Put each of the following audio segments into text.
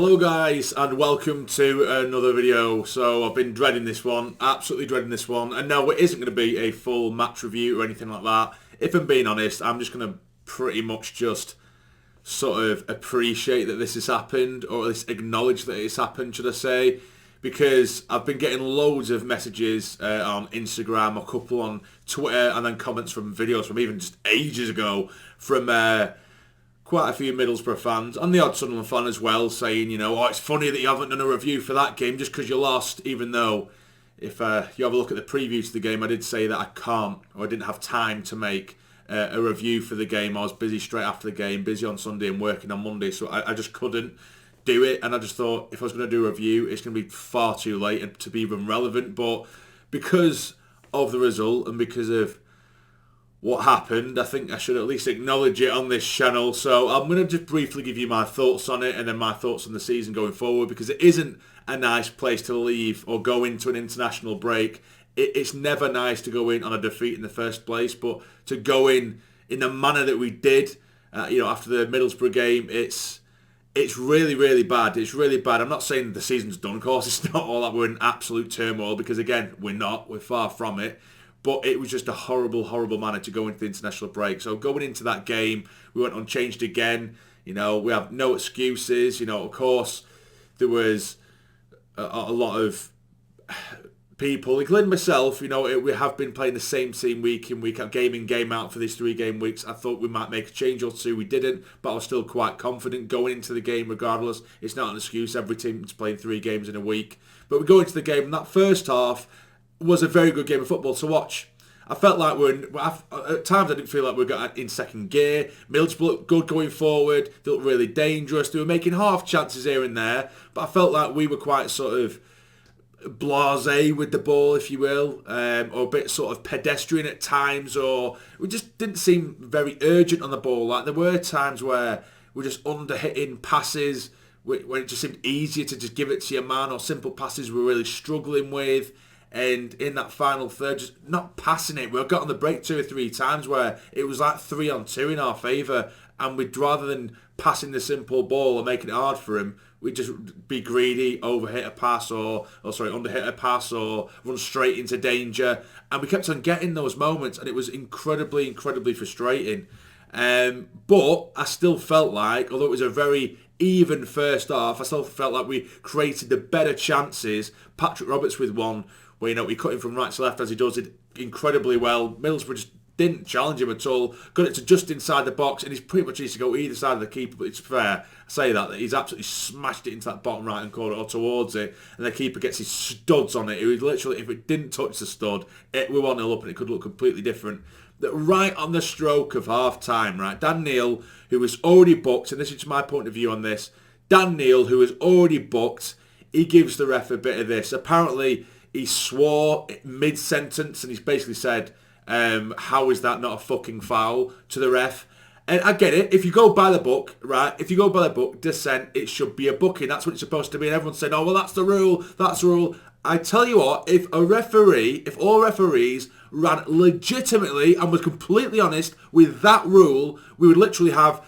Hello guys and welcome to another video. So I've been dreading this one, absolutely dreading this one, and no, it isn't going to be a full match review or anything like that. If I'm being honest, I'm just going to pretty much just sort of appreciate that this has happened, or at least acknowledge that it's happened, should I say, because I've been getting loads of messages on Instagram, a couple on Twitter, and then comments from videos from even just ages ago from quite a few Middlesbrough fans, and the odd Sunderland fan as well, saying, you know, oh, it's funny that you haven't done a review for that game just because you lost, even though if you have a look at the preview to the game, I did say that I can't, or I didn't have time to make a review for the game. I was busy straight after the game, busy on Sunday and working on Monday, so I just couldn't do it, and I just thought if I was going to do a review, it's going to be far too late to be even relevant, but because of the result and because of what happened, I think I should at least acknowledge it on this channel. So I'm going to just briefly give you my thoughts on it and then my thoughts on the season going forward, because it isn't a nice place to leave or go into an international break. It's never nice to go in on a defeat in the first place, but to go in the manner that we did, after the Middlesbrough game, it's really, really bad. It's really bad. I'm not saying the season's done, of course. It's not all that we're in absolute turmoil, because again, we're not. We're far from it. But it was just a horrible, horrible manner to go into the international break. So going into that game, we went unchanged again. You know, we have no excuses. You know, of course, there was a lot of people, including myself, you know, we have been playing the same team week in, week out, game in, game out for these 3 game weeks. I thought we might make a change or two. We didn't, but I was still quite confident going into the game regardless. It's not an excuse. Every team's playing 3 games in a week. But we go into the game, and that first half was a very good game of football to watch. I felt like at times I didn't feel like we got in second gear. Middlesbrough looked good going forward. They looked really dangerous. They were making half chances here and there, but I felt like we were quite sort of blasé with the ball, if you will, or a bit sort of pedestrian at times, or we just didn't seem very urgent on the ball. Like there were times where we're just under-hitting passes, when it just seemed easier to just give it to your man, or simple passes we were really struggling with. And in that final third, just not passing it. We got on the break 2 or 3 times where it was like 3-on-2 in our favour, and we'd rather than passing the simple ball or making it hard for him, we'd just be greedy, underhit a pass or run straight into danger. And we kept on getting those moments, and it was incredibly, incredibly frustrating. But I still felt like, although it was a very even first half, I still felt like we created the better chances. Patrick Roberts with one, where, you know, he cut him from right to left as he does it incredibly well. Middlesbrough just didn't challenge him at all. Got it to just inside the box, and he's pretty much needs to go either side of the keeper, but it's fair. I say that he's absolutely smashed it into that bottom right-hand corner or towards it, and the keeper gets his studs on it. It was literally, if it didn't touch the stud, we're 1-0 up and it could look completely different. That right on the stroke of half-time, right, Dan Neil, who was already booked, and this is my point of view on this, Dan Neil, who was already booked, he gives the ref a bit of this. Apparently, he swore mid-sentence, and he's basically said, how is that not a fucking foul to the ref? And I get it. If you go by the book, right, dissent, it should be a booking. That's what it's supposed to be. And everyone's saying, oh, well, that's the rule. That's the rule. I tell you what, if all referees ran legitimately and was completely honest with that rule, we would literally have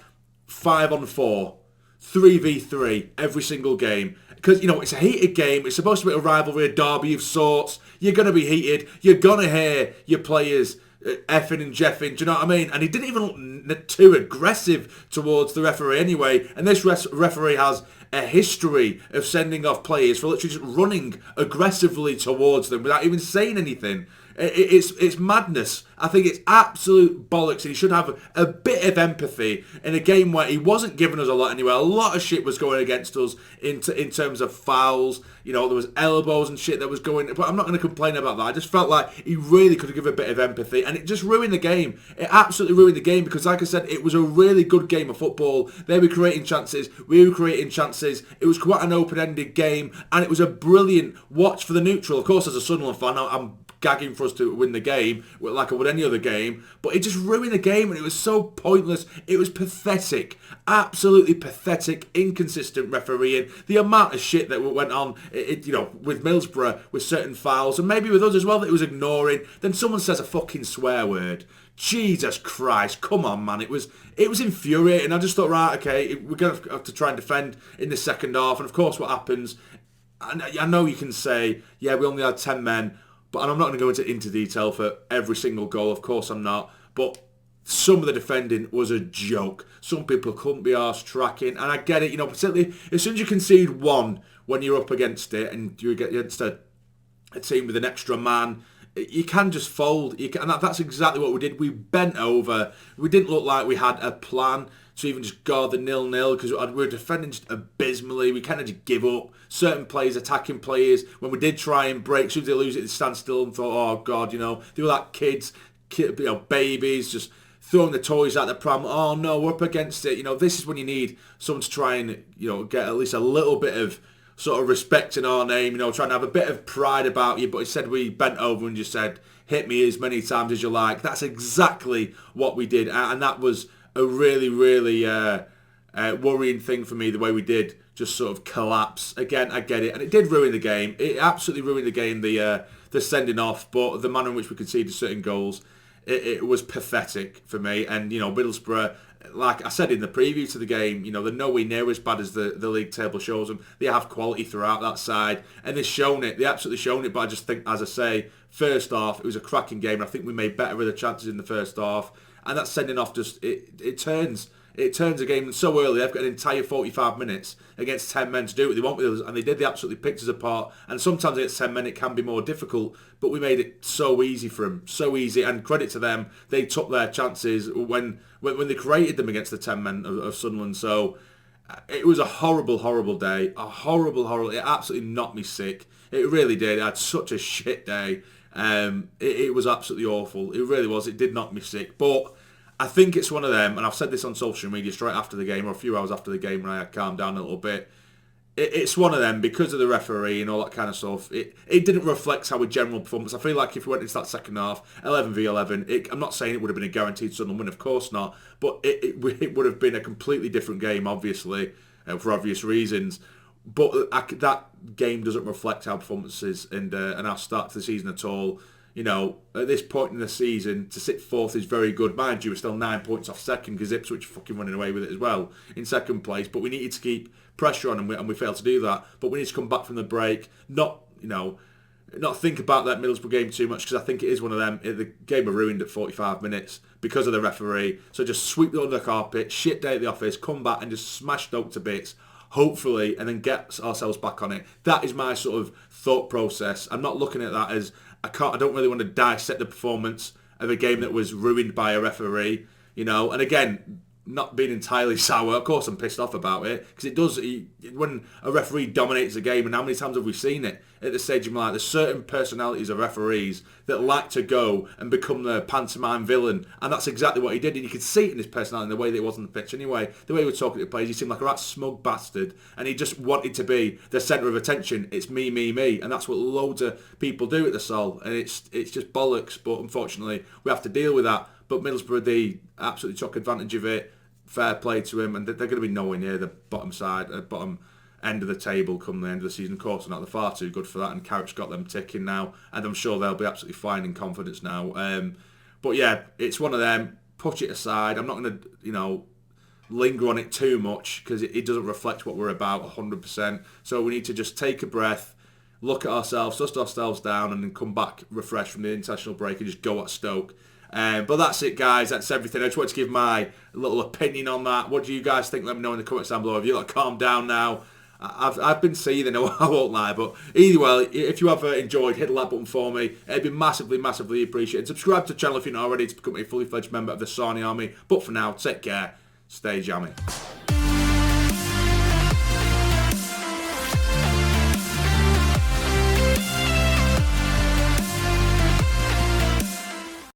5-on-4, 3v3 every single game. Because, you know, it's a heated game. It's supposed to be a rivalry, a derby of sorts. You're going to be heated. You're going to hear your players effing and jeffing. Do you know what I mean? And he didn't even look too aggressive towards the referee anyway. And this referee has a history of sending off players for literally just running aggressively towards them without even saying anything. It's madness. I think it's absolute bollocks, and he should have a bit of empathy in a game where he wasn't giving us a lot anyway. A lot of shit was going against us in terms of fouls. You know, there was elbows and shit that was going, but I'm not going to complain about that. I just felt like he really could have given a bit of empathy, and it just ruined the game. It absolutely ruined the game, because like I said, it was a really good game of football. They were creating chances, we were creating chances. It was quite an open-ended game, and it was a brilliant watch for the neutral. Of course, as a Sunderland fan, I'm gagging for us to win the game like I would any other game, but it just ruined the game, and it was so pointless. It was pathetic, absolutely pathetic, inconsistent refereeing. The amount of shit that went on, with Middlesbrough, with certain fouls, and maybe with others as well, that it was ignoring. Then someone says a fucking swear word Jesus Christ, come on, man. It was infuriating. I just thought, right, okay, we're going to have to try and defend in the second half. And of course, what happens, I know you can say, yeah, we only had 10 men, but and I'm not going to go into detail for every single goal. Of course I'm not. But some of the defending was a joke. Some people couldn't be arsed tracking. And I get it, particularly as soon as you concede one when you're up against it and you get against a team with an extra man, you can just fold. And that's exactly what we did. We bent over. We didn't look like we had a plan to even just guard the 0-0 because we were defending just abysmally. We kind of just give up. Certain players attacking players. When we did try and break, as soon as they lose it, they stand still and thought, oh God, they were like kids, babies, just throwing the toys at the pram. Oh no, we're up against it. This is when you need someone to try and, get at least a little bit of sort of respect in our name, trying to have a bit of pride about you. But instead we bent over and just said, hit me as many times as you like. That's exactly what we did. And that was a really, really worrying thing for me, the way we did just sort of collapse. Again, I get it. And it did ruin the game. It absolutely ruined the game, the sending off. But the manner in which we conceded certain goals, it was pathetic for me. And, Middlesbrough, like I said in the preview to the game, they're nowhere near as bad as the league table shows them. They have quality throughout that side, and they've shown it. They absolutely shown it. But I just think, as I say, first half, it was a cracking game. And I think we made better of the chances in the first half. And that sending off just, it turns a game so early. They've got an entire 45 minutes against 10 men to do what they want with us, and they did. They absolutely picked us apart. And sometimes against 10 men it can be more difficult, but we made it so easy for them, so easy. And credit to them, they took their chances when they created them against the 10 men of Sunderland. So it was a horrible, horrible day. It absolutely knocked me sick. It really did. I had such a shit day. It was absolutely awful. It really was. It did knock me sick. But I think it's one of them, and I've said this on social media straight after the game, or a few hours after the game when I had calmed down a little bit. It's one of them, because of the referee and all that kind of stuff. It didn't reflect our general performance. I feel like if we went into that second half, 11 v 11, I'm not saying it would have been a guaranteed Sunderland win, of course not, but it would have been a completely different game, obviously, for obvious reasons. But that game doesn't reflect our performances and our start to the season at all. At this point in the season, to sit fourth is very good. Mind you, we're still 9 points off second because Ipswich are fucking running away with it as well in second place. But we needed to keep pressure on and we failed to do that. But we need to come back from the break, not think about that Middlesbrough game too much, because I think it is one of them. The game was ruined at 45 minutes because of the referee. So just sweep it under the carpet, shit day at the office, come back and just smash Stoke to bits, hopefully, and then get ourselves back on it. That is my sort of thought process. I'm not looking at that as I don't really want to dissect the performance of a game that was ruined by a referee, And again, not being entirely sour. Of course, I'm pissed off about it because it does. When a referee dominates a game, and how many times have we seen it at the stage of my life? There's certain personalities of referees that like to go and become the pantomime villain, and that's exactly what he did. And you could see it in his personality, in the way that it was on the pitch. Anyway, the way he was talking to players, he seemed like a right smug bastard, and he just wanted to be the centre of attention. It's me, me, me, and that's what loads of people do at the Sol, and it's just bollocks. But unfortunately, we have to deal with that. But Middlesbrough, they absolutely took advantage of it. Fair play to him, and they're going to be nowhere near the bottom end of the table come the end of the season. Of course, they're far too good for that, and Carrick's got them ticking now, and I'm sure they'll be absolutely fine in confidence now. But yeah, it's one of them. Push it aside. I'm not going to, linger on it too much because it doesn't reflect what we're about 100%. So we need to just take a breath, look at ourselves, dust ourselves down, and then come back refreshed from the international break and just go at Stoke. But that's it, guys. That's everything. I just wanted to give my little opinion on that. What do you guys think? Let me know in the comments down below. Have you calmed down now? I've been seething, I won't lie. But either way, if you have enjoyed, hit the like button for me. It'd be massively, massively appreciated. Subscribe to the channel if you're not already to become a fully fledged member of the Sarny Army. But for now, take care. Stay jammy.